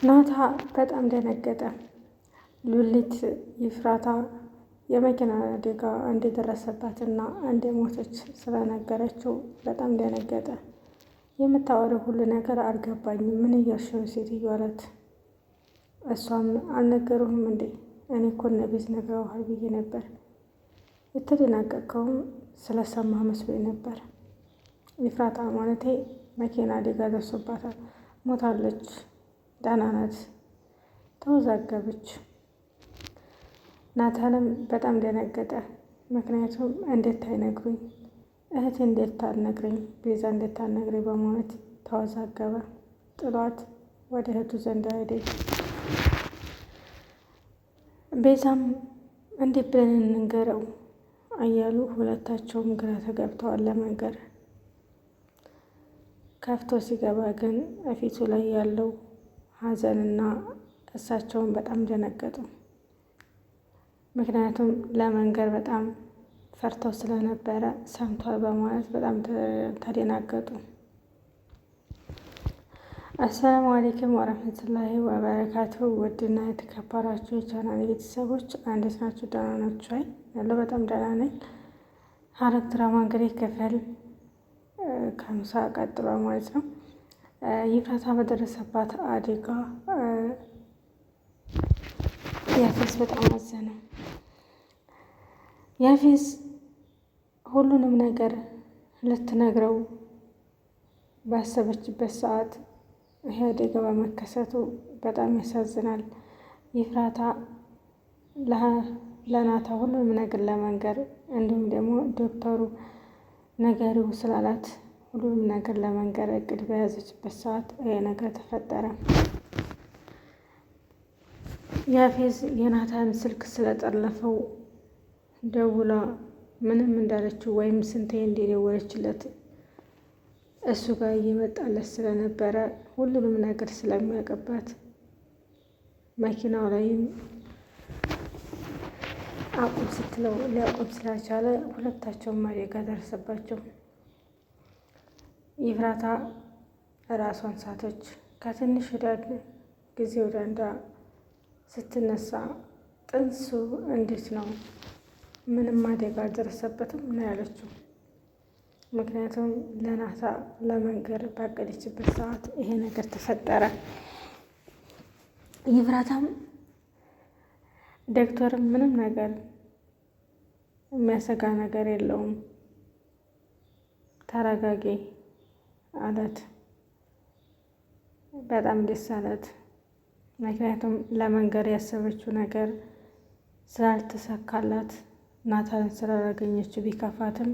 ናታ በጣም ደነገጠ። ሉሊት ይፍራታ የመኪና አደጋ እንደደረሰባትና እንደሞተች ስለነገረችው በጣም ደነገጠ። የምታወሪው ሁሉ ነገር አልገባኝም። ምን እያልሽ ነው ሴትዮ አላት። እሷም አልነገሩህም እንዴ? እኔ እኮ እነ ቤት ነግረውሃል ብዬ ነበር። የተደናቀቀውም ስለሰማህ መስሎኝ ነበር። ይፍራታ ማለቴ መኪና አደጋ ደርሶባታል፣ ሞታለች፣ ደህና ናት። ተወዛገበች። ናታንም በጣም ደነገጠ። ምክንያቱም እንዴት አይነግሩኝ፣ እህቴ እንዴት ታልነግረኝ፣ ቤዛ እንዴት ታልነግረኝ በማለት ተወዛገበ። ጥሏት ወደ እህቱ ዘንድ ሄደ። ቤዛም እንዴት ብለን እንንገረው እያሉ ሁለታቸውም ግራ ተገብተዋል ለመንገር። ከፍቶ ሲገባ ግን እፊቱ ላይ ያለው ሀዘንና እሳቸውን በጣም ደነገጡ። ምክንያቱም ለመንገር በጣም ፈርተው ስለነበረ ሰምቷል በማለት በጣም ተደናገጡ። አሰላሙ አለይኩም ወረህመቱላሂ ወበረካቱ። ውድና የተከበራችሁ የቻናል ቤተሰቦች እንዴት ናችሁ? ደህና ናችሁ? ያለው በጣም ደህና ነኝ። ሐረግ ድራማ እንግዲህ ክፍል ከምሳ ቀጥሎ ማለት ነው። ይፍራታ በደረሰባት አደጋ ያፌዝ በጣም አዘነ። ያፌዝ ሁሉንም ነገር ልትነግረው ባሰበችበት ሰዓት ይሄ አደጋ በመከሰቱ በጣም ያሳዝናል። ይፍራታ ለናታ ሁሉንም ነገር ለመንገር እንዲሁም ደግሞ ዶክተሩ ነገሪው ስላላት ሁሉንም ነገር ለመንገር እቅድ በያዘችበት ሰዓት ይሄ ነገር ተፈጠረ። ያፌዝ የናታን ስልክ ስለጠለፈው ደውላ ምንም እንዳለችው ወይም ስንቴ እንደደወለችለት እሱ ጋር እየመጣለት ስለነበረ ሁሉንም ነገር ስለሚያውቅባት መኪናው ላይም አቁም ስትለው ሊያቆም ስላልቻለ ሁለታቸውም አደጋ ደረሰባቸው። ይፍራታ ራሷን ሳተች። ከትንሽ ጊዜ ወደ አንዳ ስትነሳ ጥንሱ እንዴት ነው? ምንም አደጋ አልደረሰበትም ነው ያለችው። ምክንያቱም ለናታ ለመንገር ባቀደችበት ሰዓት ይሄ ነገር ተፈጠረ። ይፍራታም ዶክተርም ምንም ነገር የሚያሰጋ ነገር የለውም ተረጋጊ አላት። በጣም ደስ አላት። ምክንያቱም ለመንገር ያሰበችው ነገር ስላልተሳካላት ናታንን ስላላገኘችው ቢከፋትም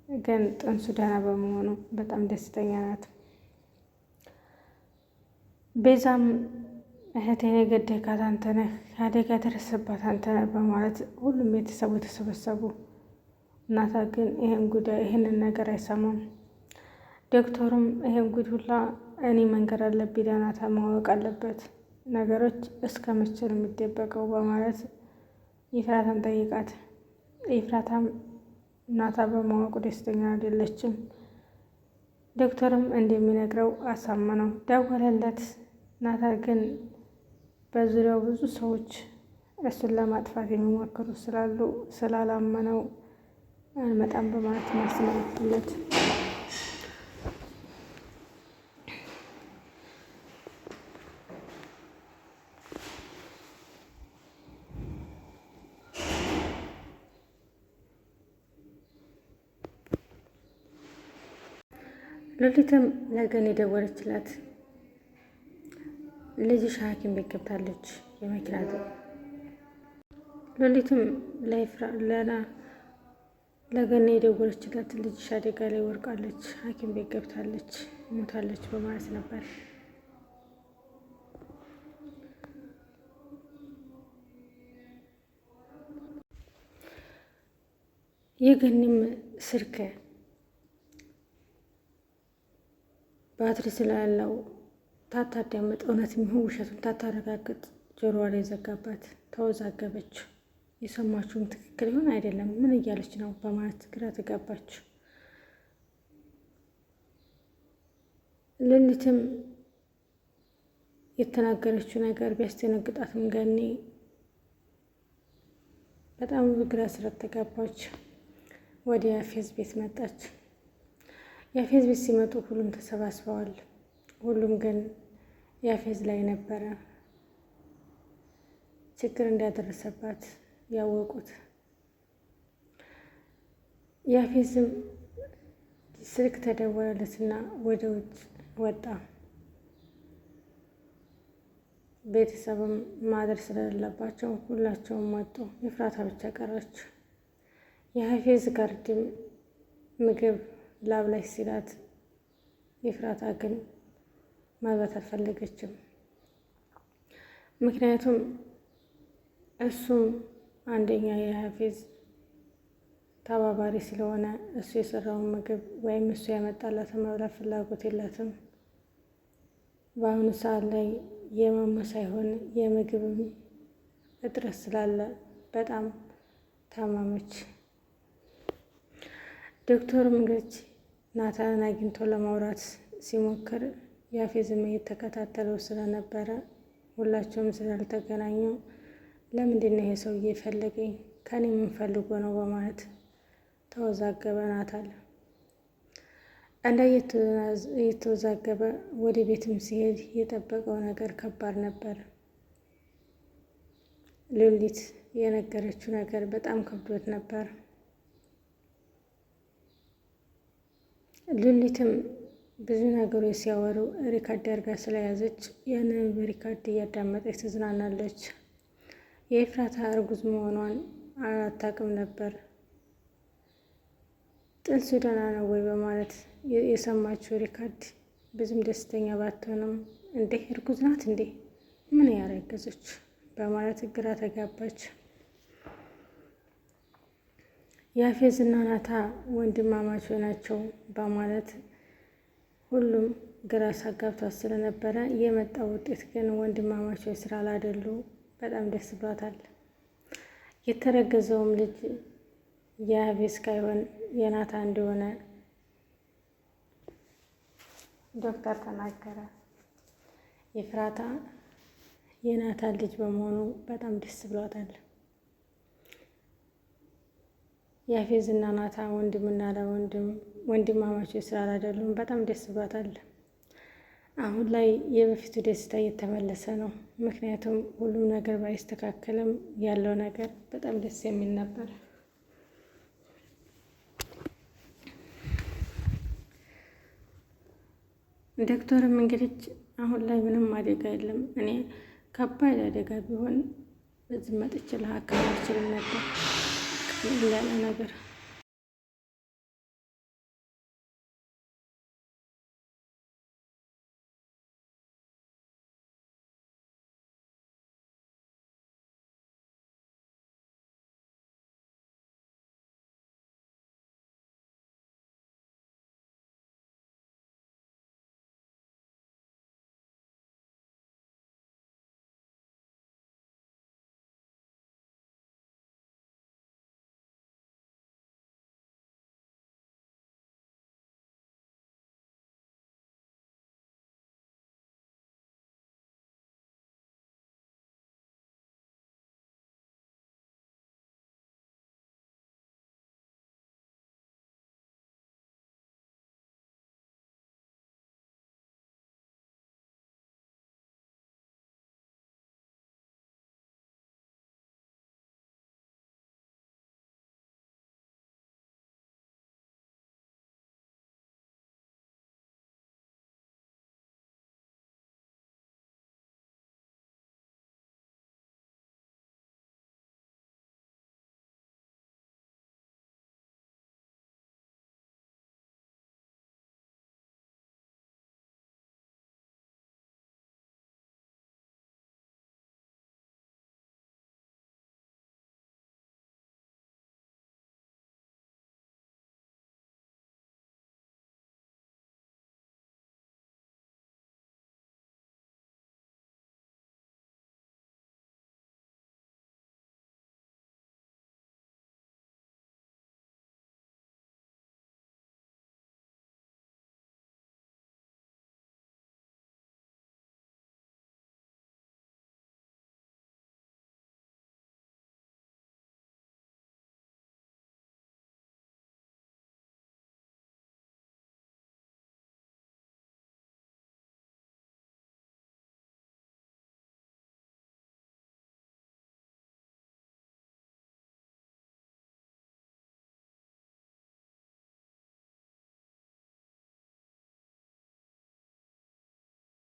ግን ጥንሱ ደህና በመሆኑ በጣም ደስተኛ ናት። ቤዛም እህቴን የገደልካት አንተ ነህ፣ አደጋ ደረሰባት አንተ ነህ በማለት ሁሉም ቤተሰቡ ተሰበሰቡ። ናታ ግን ይህንን ነገር አይሰማም። ዶክተሩም ይሄን ጉድ ሁላ እኔ መንገር አለብኝ ለናታ ማወቅ አለበት፣ ነገሮች እስከ መቼ ነው የሚደበቀው በማለት ይፍራታን ጠይቃት። ይፍራታም ናታ በማወቁ ደስተኛ አይደለችም። ዶክተርም እንደሚነግረው አሳመነው፣ ደወለለት። ናታ ግን በዙሪያው ብዙ ሰዎች እሱን ለማጥፋት የሚሞክሩ ስላሉ ስላላመነው አልመጣም በማለት ማስመለጥለት። ሉሊትም ለገን የደወለችላት ልጅሽ ሐኪም ቤት ገብታለች የመኪና ሉሊትም ለገን የደወለችላት ልጅሽ አደጋ ላይ ወርቃለች፣ ሐኪም ቤት ገብታለች፣ ሞታለች በማለት ነበር። የገኒም ስልክ ባትሪ ስላለው ታታዳምጥ እውነት የሚሆን ውሸቱን ታታረጋግጥ ጆሮዋ ላይ ዘጋባት። ተወዛገበች። የሰማችውም ትክክል ይሆን አይደለም ምን እያለች ነው በማለት ግራ ተጋባች። ሉሊትም የተናገረችው ነገር ቢያስደነግጣትም ገኒ በጣም ግራ ስለተጋባች ወደ ያፌዝ ቤት መጣች። ያፌዝ ቤት ሲመጡ ሁሉም ተሰባስበዋል። ሁሉም ግን ያፌዝ ላይ ነበረ ችግር እንዳደረሰባት ያወቁት። ያፌዝም ስልክ ተደወለለትና ወደ ውጭ ወጣ። ቤተሰብም ማደር ስለሌለባቸው ሁላቸውም ወጡ። ኤፍራታ ብቻ ቀረች። የያፌዝ ጋርድም ምግብ ላብላሽ ሲላት ኤፍራታ ግን መብላት አልፈለገችም። ምክንያቱም እሱም አንደኛ የያፌዝ ተባባሪ ስለሆነ እሱ የሰራውን ምግብ ወይም እሱ ያመጣላትን መብላት ፍላጎት የላትም። በአሁኑ ሰዓት ላይ የማማ ሳይሆን የምግብም እጥረት ስላለ በጣም ታማመች። ዶክተሩም እንግዲህ ናታንን አግኝቶ ለማውራት ሲሞክር ያፌዝም እየተከታተለው ስለነበረ ሁላቸውም ስላልተገናኙ ለምንድን ነው ይሄ ሰውዬ የፈለገኝ ከኔ ምን ፈልጎ ነው በማለት ተወዛገበ። ናታን እየተወዛገበ ወደ ቤትም ሲሄድ የጠበቀው ነገር ከባድ ነበር። ሉሊት የነገረችው ነገር በጣም ከብዶት ነበር። ሉሊትም ብዙ ነገሮች ሲያወሩ ሪካርድ አድርጋ ስለያዘች ያንን በሪካርድ እያዳመጠች ትዝናናለች። የኤፍራታ እርጉዝ መሆኗን አላታቅም ነበር። ጥንሱ ደህና ነው ወይ በማለት የሰማችው ሪካርድ ብዙም ደስተኛ ባትሆንም እንዴ እርጉዝ ናት እንዴ ምን ያረገዘች በማለት ግራ ተጋባች። ያፌዝና ናታ ወንድማማቾች ናቸው በማለት ሁሉም ግራ ሳጋብቷት ስለነበረ የመጣው ውጤት ግን ወንድማማቾች ስላላደሉ በጣም ደስ ብሏታል። የተረገዘውም ልጅ የያፌዝ ሳይሆን የናታ እንደሆነ ዶክተር ተናገረ። ኤፍራታ የናታ ልጅ በመሆኑ በጣም ደስ ብሏታል። ያፌዝና ናታ ወንድምና ወንድማማቾች ስላላደሉም በጣም ደስ ብሏታል። አሁን ላይ የበፊቱ ደስታ እየተመለሰ ነው። ምክንያቱም ሁሉም ነገር ባይስተካከልም ያለው ነገር በጣም ደስ የሚል ነበር። ዶክተርም እንግዲህ አሁን ላይ ምንም አደጋ የለም፣ እኔ ከባድ አደጋ ቢሆን እዚህ መጥቼ ልሀከም አልችልም ነበር ያለ ነገር